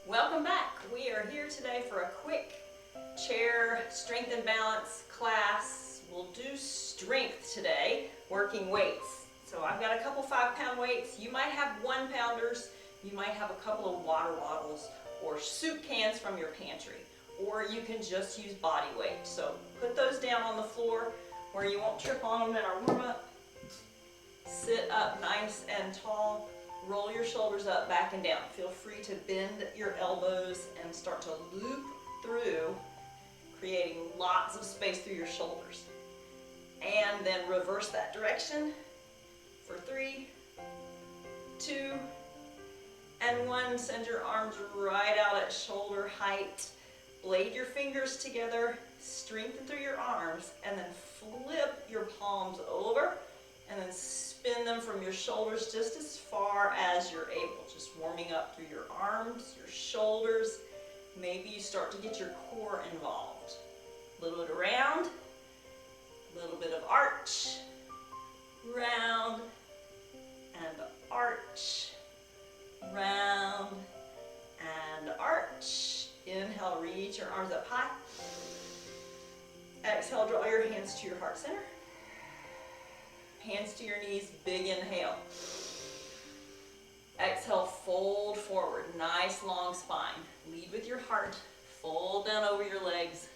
Welcome back. We are here today for a quick chair strength and balance class. We'll do strength today, working weights. So I've got a couple 5-pound weights. You might have 1-pounders. You might have a couple of water bottles or soup cans from your pantry. Or you can just use body weight. So put those down on the floor where you won't trip on them in our warm-up. Sit up nice and tall. Roll your shoulders up, back and down. Feel free to bend your elbows and start to loop through, creating lots of space through your shoulders. And then reverse that direction for 3, 2, and 1. Send your arms right out at shoulder height. Blade your fingers together, strengthen through your arms, and then flip your palms over, and then spin them from your shoulders just as far as you're able. Just warming up through your arms, your shoulders. Maybe you start to get your core involved. A little bit around, a little bit of arch, round, and arch, round, and arch. Inhale, reach your arms up high. Exhale, draw your hands to your heart center. Hands to your knees, big inhale. Exhale, fold forward, nice long spine. Lead with your heart, fold down over your legs.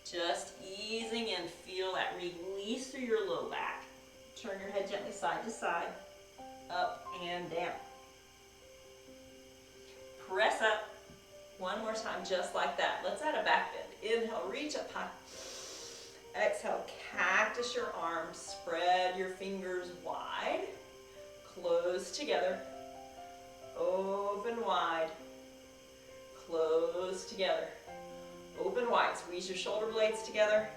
Just easing in, feel that release through your low back. Turn your head gently side to side, up and down. Press up, one more time just like that. Let's add a back bend. Inhale, reach up high. Exhale, cactus your arms, spread your fingers wide, close together, open wide, close together, open wide. Squeeze your shoulder blades together.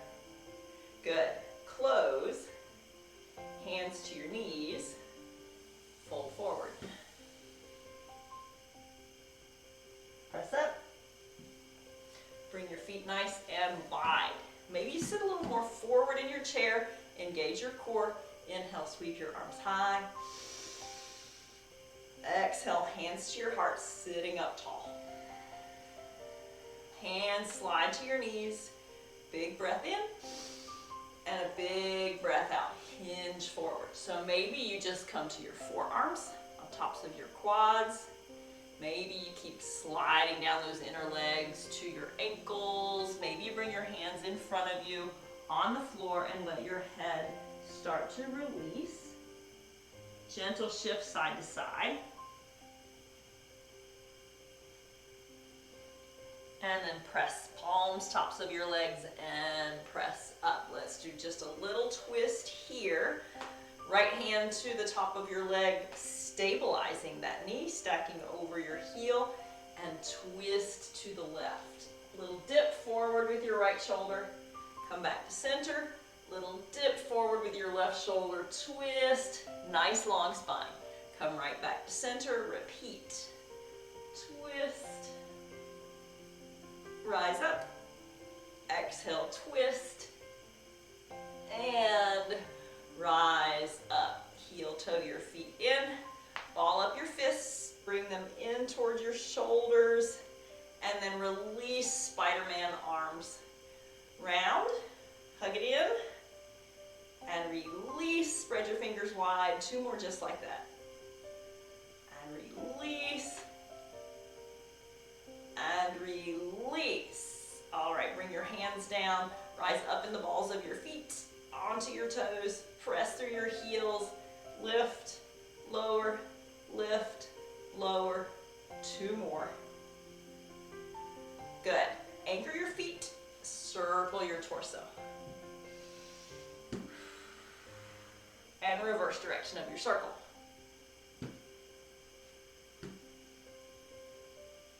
Good. Close, hands to your knees, fold forward. Press up, bring your feet nice and wide. Maybe you sit a little more forward in your chair, engage your core. Inhale, sweep your arms high. Exhale, hands to your heart, sitting up tall. Hands slide to your knees. Big breath in and a big breath out. Hinge forward. So maybe you just come to your forearms on tops of your quads. Maybe you keep sliding down those inner legs to your ankles. Maybe you bring your hands in front of you on the floor and let your head start to release. Gentle shift side to side. And then press palms, tops of your legs, and press up. Let's do just a little twist here. Right hand to the top of your leg, stabilizing that knee, stacking over your heel, and twist to the left. Little dip forward with your right shoulder, come back to center, little dip forward with your left shoulder, twist, nice long spine. Come right back to center, repeat, twist, rise up, exhale, twist, and rise up. Heel toe your feet in, ball up your fists, bring them in towards your shoulders, and then release Spider-Man arms. Round, hug it in, and release. Spread your fingers wide. 2 more just like that. And release, and release. All right, bring your hands down, rise up in the balls of your feet, onto your toes, press through your heels, lift, lower, lift, lower. 2 more. Good. Anchor your feet, circle your torso. And reverse direction of your circle.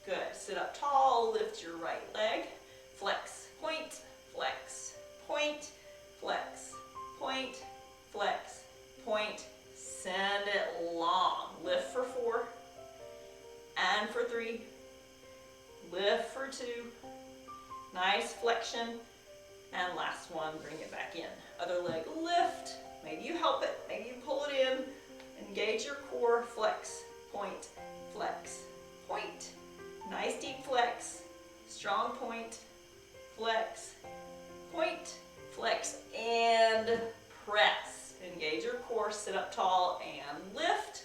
Good. Sit up tall, lift your right leg, flex, point, flex, point, flex, point, flex, point, send it long. Lift for 4, and for 3, lift for 2, nice flexion, and last one, bring it back in. Other leg, lift, maybe you help it, maybe you pull it in, engage your core, flex, point, point, nice Strong point, flex, and press. Engage your core, sit up tall, and lift,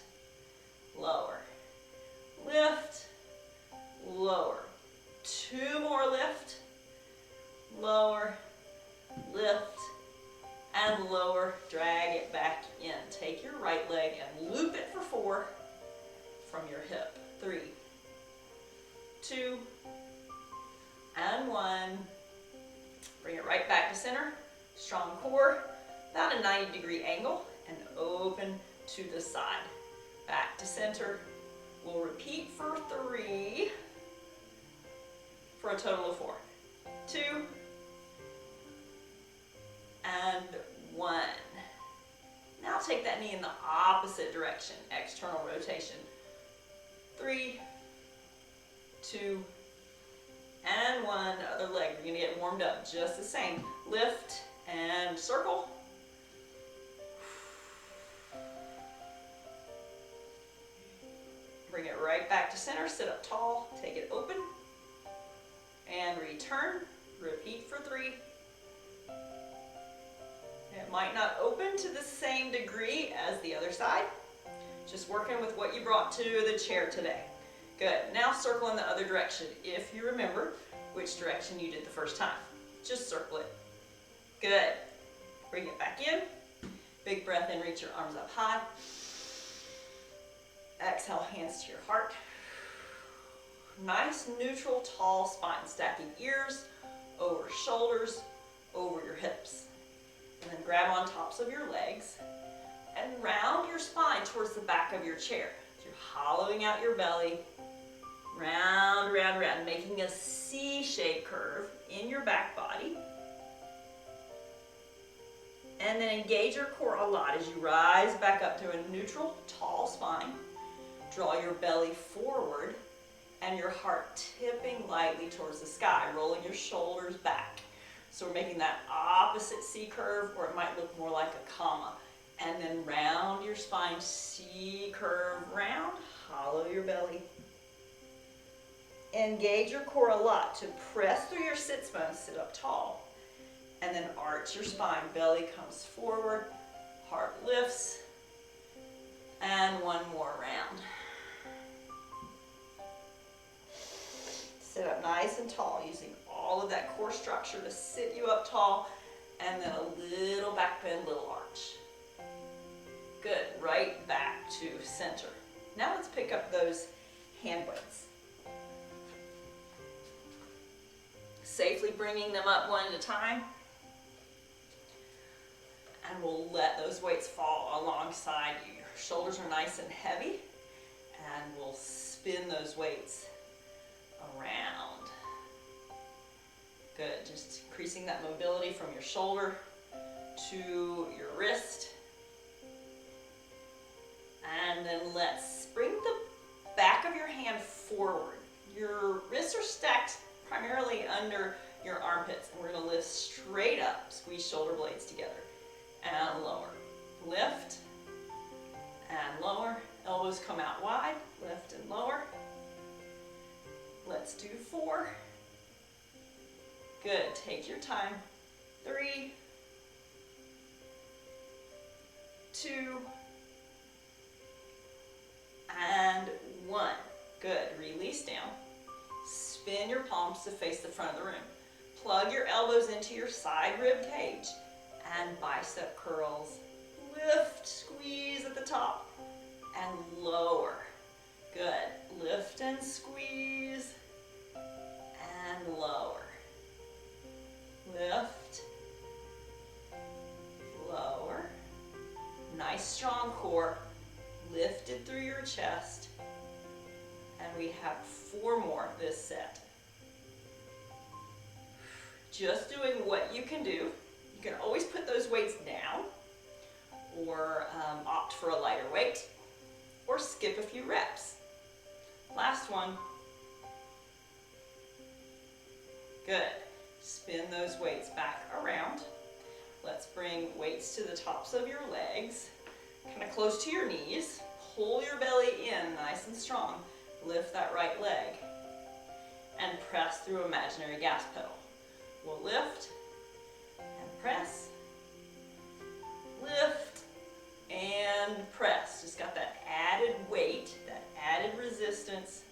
lower, lift, lower. 2 more, lift, lower, lift, and lower. Drag it back in. Take your right leg and loop it for 4 from your hip. 3, 2, and 1. Bring it right back to center. Strong core, about a 90-degree angle, and open to the side. Back to center. We'll repeat for 3, for a total of 4. 2, and 1. Now take that knee in the opposite direction, external rotation. 3, 2, and 1. Other leg, you're gonna get warmed up just the same. Lift and circle. Bring it right back to center, sit up tall, take it open, and return. Repeat for 3. It might not open to the same degree as the other side. Just working with what you brought to the chair today. Good. Now circle in the other direction. If you remember which direction you did the first time, just circle it. Good. Bring it back in. Big breath in, reach your arms up high. Exhale, hands to your heart. Nice, neutral, tall spine. Stacking ears over shoulders, over your hips. And then grab on tops of your legs and round your spine towards the back of your chair. So you're hollowing out your belly. Round, round, round, making a C-shaped curve in your back body. And then engage your core a lot as you rise back up to a neutral, tall spine. Draw your belly forward and your heart tipping lightly towards the sky, rolling your shoulders back. So we're making that opposite C curve, or it might look more like a comma. And then round your spine, C curve round, hollow your belly. Engage your core a lot to press through your sits bones, sit up tall. And then arch your spine, belly comes forward, heart lifts, and 1 more round. Sit up nice and tall, using all of that core structure to sit you up tall, and then a little back bend, little arch. Good, right back to center. Now let's pick up those hand weights. Safely bringing them up one at a time. And we'll let those weights fall alongside you. Your shoulders are nice and heavy, and we'll spin those weights around. Good, just increasing that mobility from your shoulder to your wrist. And then let's bring the back of your hand forward. Your wrists are stacked primarily under your armpits, and we're going to lift straight up, squeeze shoulder blades together, and lower. Lift and lower. Elbows come out wide, lift and lower. Let's do 4. Good, take your time. 3, 2, and 1. Good, release down. Spin your palms to face the front of the room. Plug your elbows into your side rib cage and bicep curls. Lift, squeeze at the top, and lower. Good, lift and squeeze, and lower. Lift, lower. Nice strong core, lifted through your chest. And we have 4 more this set. Just doing what you can do. You can always put those weights down, or opt for a lighter weight, or skip a few reps. Last one. Good. Spin those weights back around. Let's bring weights to the tops of your legs, kind of close to your knees. Pull your belly in nice and strong. Lift that right leg. and press through imaginary gas pedal. We'll lift and press, lift and press. Just got that added weight, that added resistance.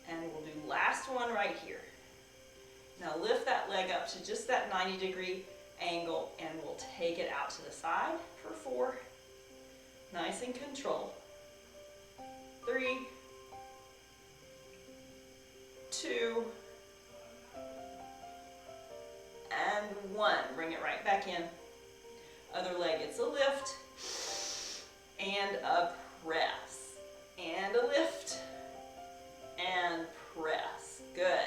And we'll do last one right here. Now lift that leg up to just that 90-degree angle and we'll take it out to the side for 4. Nice and control. 3, 2, and 1. Bring it right back in. Other leg, it's a lift and a press and a lift and press. Good.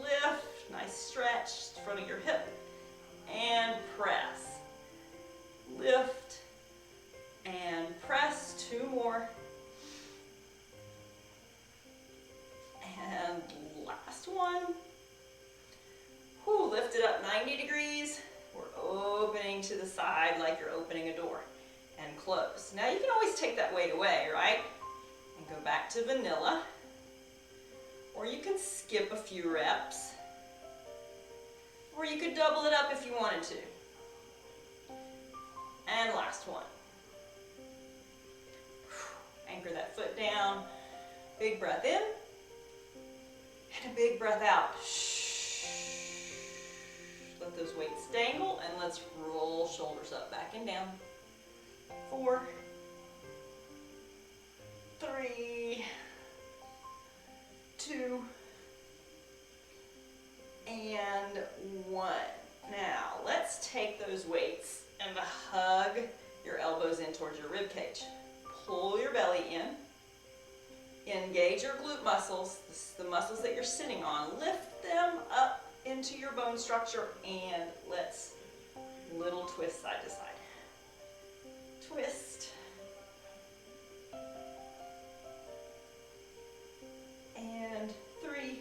Lift, nice stretch in front of your hip and press. Lift and press. 2 more. And last one. Whew, lift it up 90 degrees. We're opening to the side like you're opening a door and close. Now you can always take that weight away, right? And go back to vanilla. Or you can skip a few reps. Or you could double it up if you wanted to. And last one. Anchor that foot down. Big breath in. And a big breath out. Let those weights dangle and let's roll shoulders up, back and down. 4, 3, 2, and 1. Now, let's take those weights and hug your elbows in towards your rib cage. Pull your belly in. Engage your glute muscles, the muscles that you're sitting on. Lift them up into your bone structure and let's little twist side to side. Twist. And 3,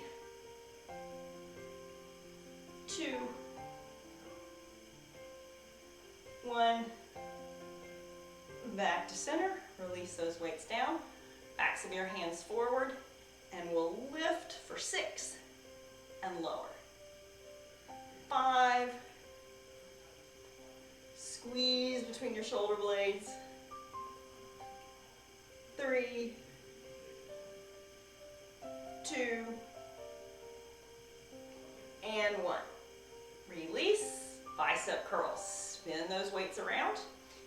2, 1. Back to center. Release those weights down. Backs of your hands forward. And we'll lift for 6 and lower. 5. Squeeze between your shoulder blades. 3, 2, and 1. Release, bicep curls. Spin those weights around.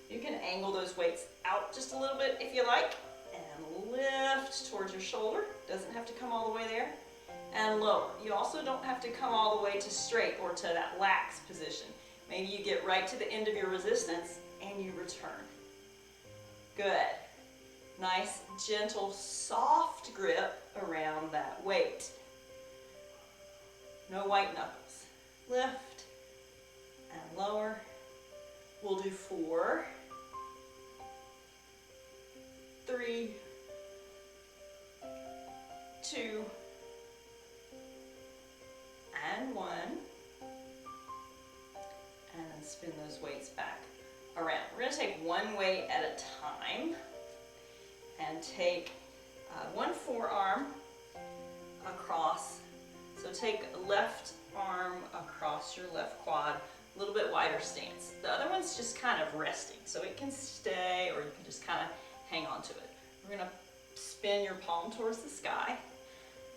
You can angle those weights out just a little bit if you like. And lift towards your shoulder. Doesn't have to come all the way there. And lower. You also don't have to come all the way to straight or to that lax position. Maybe you get right to the end of your resistance and you return. Good. Nice, gentle, soft grip around that weight. No white knuckles. Lift and lower. We'll do 4, 3, 2, and 1. And then spin those weights back around. We're going to take one weight at a time and take one forearm across. So take left arm across your left quad, a little bit wider stance. The other one's just kind of resting, so it can stay or you can just kind of hang on to it. We're going to spin your palm towards the sky,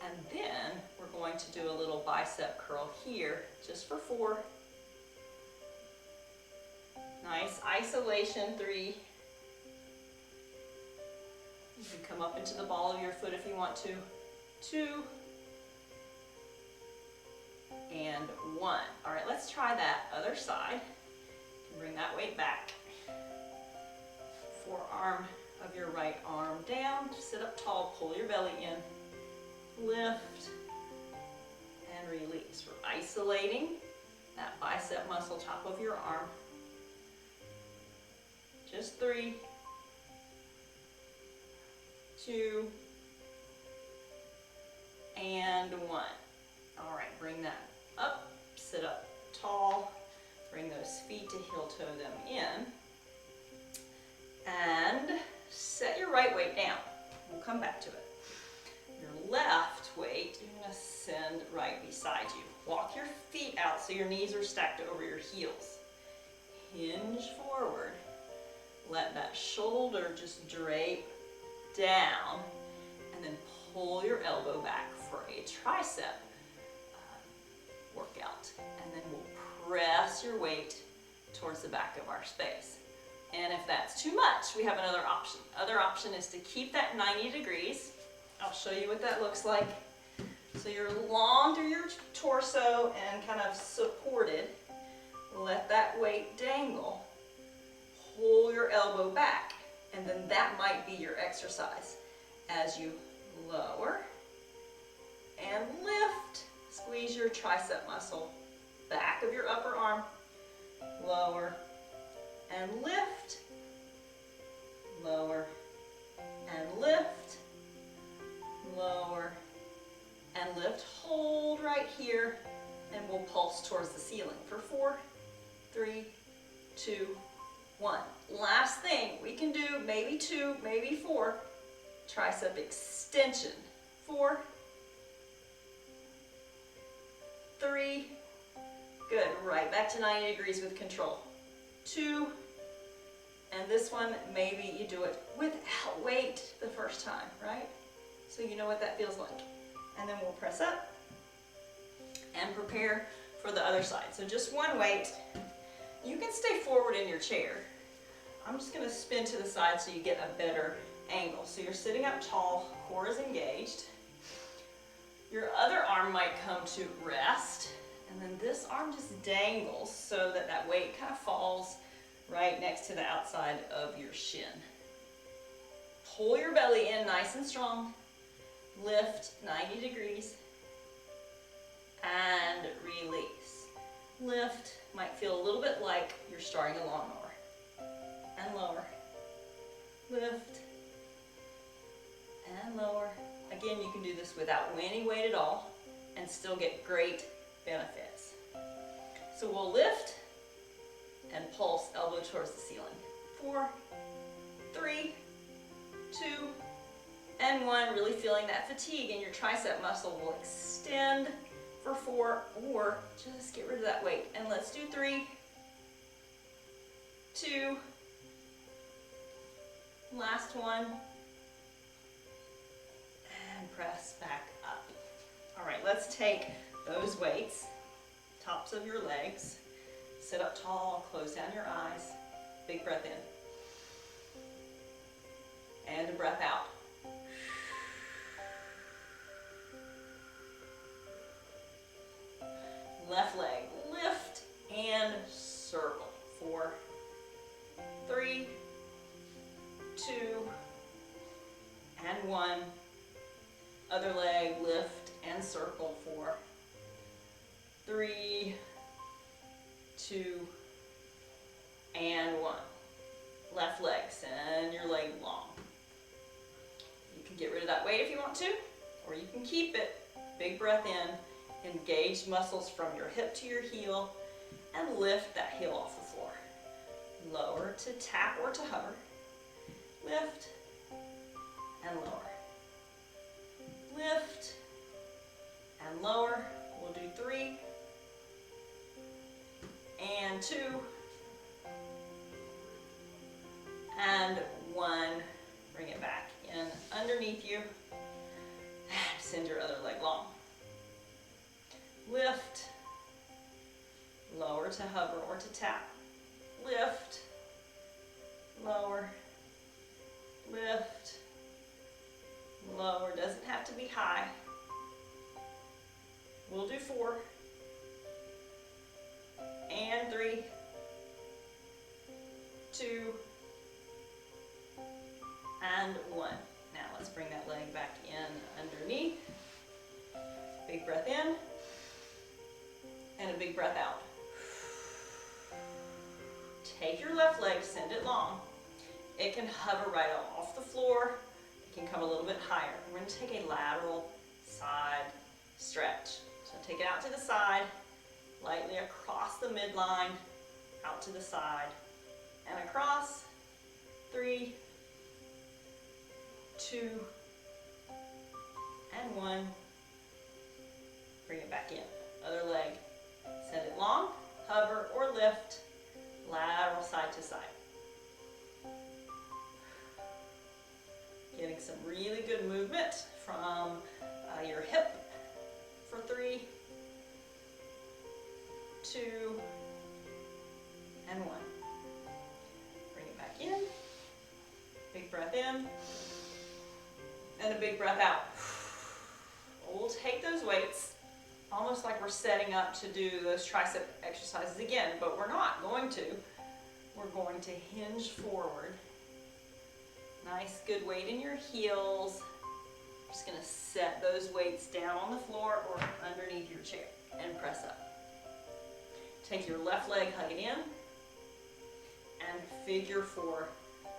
and then we're going to do a little bicep curl here, just for 4. Nice isolation. 3. You can come up into the ball of your foot if you want to. 2. And 1. All right, let's try that other side. Bring that weight back. Forearm of your right arm down. Sit up tall, pull your belly in. Lift and release. We're isolating that bicep muscle, top of your arm. Just 3, 2, and 1. All right, bring that up, sit up tall, bring those feet to heel toe them in, and set your right weight down. We'll come back to it. Your left weight, you're going to send right beside you. Walk your feet out so your knees are stacked over your heels. Hinge forward. Let that shoulder just drape down, and then pull your elbow back for a tricep workout. And then we'll press your weight towards the back of our space. And if that's too much, we have another option. Other option is to keep that 90 degrees. I'll show you what that looks like. So you're long through your torso and kind of supported. Let that weight dangle. Pull your elbow back, and then that might be your exercise. As you lower and lift, squeeze your tricep muscle, back of your upper arm, lower and lift, lower and lift, lower and lift. Hold right here, and we'll pulse towards the ceiling for 4, 3, 2, 1. Last thing we can do, maybe 2, maybe 4, tricep extension. 4, 3, good, right back to 90 degrees with control. 2, and this one, maybe you do it without weight the first time, right? So you know what that feels like. And then we'll press up and prepare for the other side. So just one weight. You can stay forward in your chair. I'm just going to spin to the side so you get a better angle. So you're sitting up tall, core is engaged. Your other arm might come to rest, and then this arm just dangles so that that weight kind of falls right next to the outside of your shin. Pull your belly in nice and strong. Lift 90 degrees and release. Lift, might feel a little bit like you're starting a lawnmower. And lower. Lift and lower. Again, you can do this without any weight at all and still get great benefits. So we'll lift and pulse elbow towards the ceiling. 4, 3, 2, and 1. Really feeling that fatigue, and your tricep muscle will extend for 4, or just get rid of that weight. And let's do 3, 2, last one, and press back up. All right, let's take those weights, tops of your legs, sit up tall, close down your eyes, big breath in, and a breath out. Left leg, lift and circle. 4, 3, 2, and 1. Other leg, lift and circle. 4, 3, 2, and 1. Left leg, send your leg long. You can get rid of that weight if you want to, or you can keep it. Big breath in. Engage muscles from your hip to your heel and lift that heel off the floor. Lower to tap or to hover. Lift and lower. Lift and lower. We'll do 3 and 2 and 1. Bring it back in underneath you. Send your other leg long. Lift, lower to hover or to tap. Lift, lower, lift, lower. Doesn't have to be high. We'll do 4 and 3, 2, and 1. Now let's bring that leg back in underneath. Big breath in. And a big breath out. Take your left leg, send it long. It can hover right off the floor. It can come a little bit higher. We're going to take a lateral side stretch. So take it out to the side, lightly across the midline, out to the side, and across. 3, 2, and 1. Bring it back in. Other leg. Send it long, hover or lift, lateral side to side. Getting some really good movement from your hip for 3, 2, and 1. Bring it back in. Big breath in. And a big breath out. We'll take those weights, almost like we're setting up to do those tricep exercises again, but we're not going to. We're going to hinge forward. Nice, good weight in your heels. Just going to set those weights down on the floor or underneath your chair and press up. Take your left leg, hug it in, and figure 4,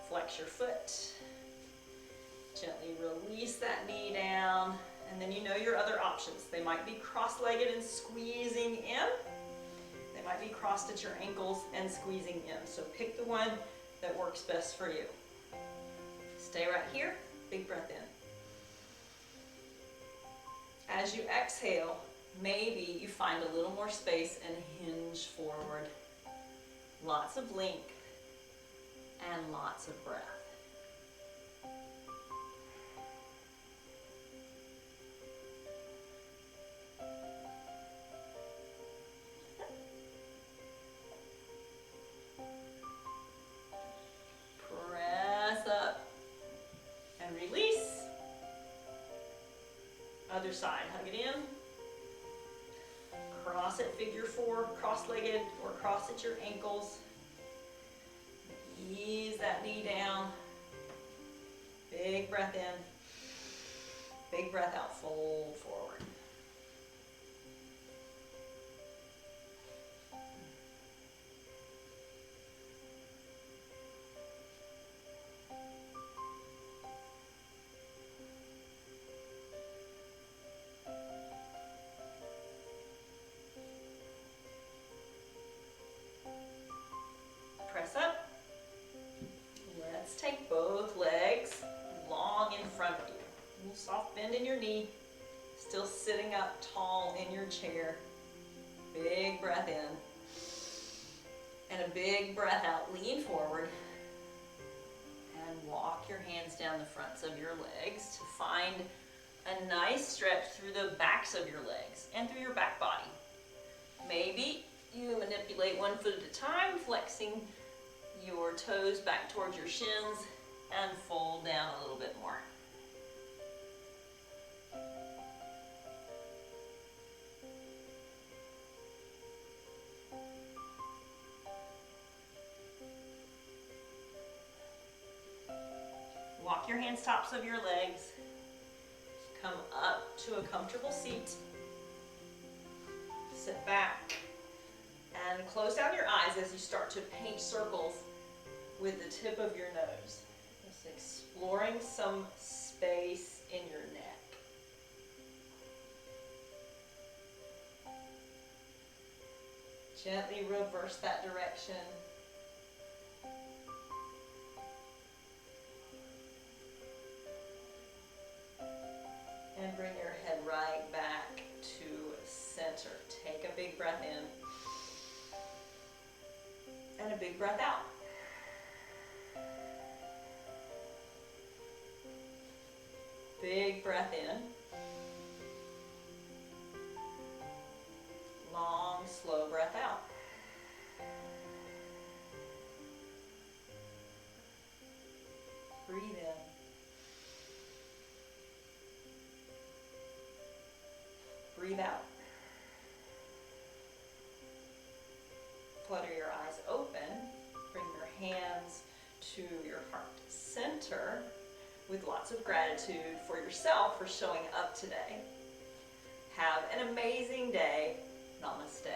flex your foot. Gently release that knee down, and then you know your other options. They might be cross-legged and squeezing in. They might be crossed at your ankles and squeezing in. So pick the one that works best for you. Stay right here, big breath in. As you exhale, maybe you find a little more space and hinge forward. Lots of length and lots of breath. Press up and release. Other side, hug it in. Cross at figure 4, cross-legged or cross at your ankles. Ease that knee down. Big breath in. Big breath out, fold forward. Press up. Let's take both legs long in front of you. A little soft bend in your knee. Still sitting up tall in your chair. Big breath in. And a big breath out. Lean forward. And walk your hands down the fronts of your legs to find a nice stretch through the backs of your legs and through your back body. Maybe you manipulate one foot at a time, flexing your toes back towards your shins and fold down a little bit more. Walk your hands tops of your legs. Come up to a comfortable seat. Sit back and close down your eyes as you start to paint circles with the tip of your nose. Just exploring some space in your neck. Gently reverse that direction. And bring your head right back to center. Take a big breath in. And a big breath out. Big breath in. Long, slow breath out. Breathe in. Breathe out. Flutter your eyes open. Bring your hands to your heart center with lots of gratitude for yourself for showing up today. Have an amazing day. Namaste.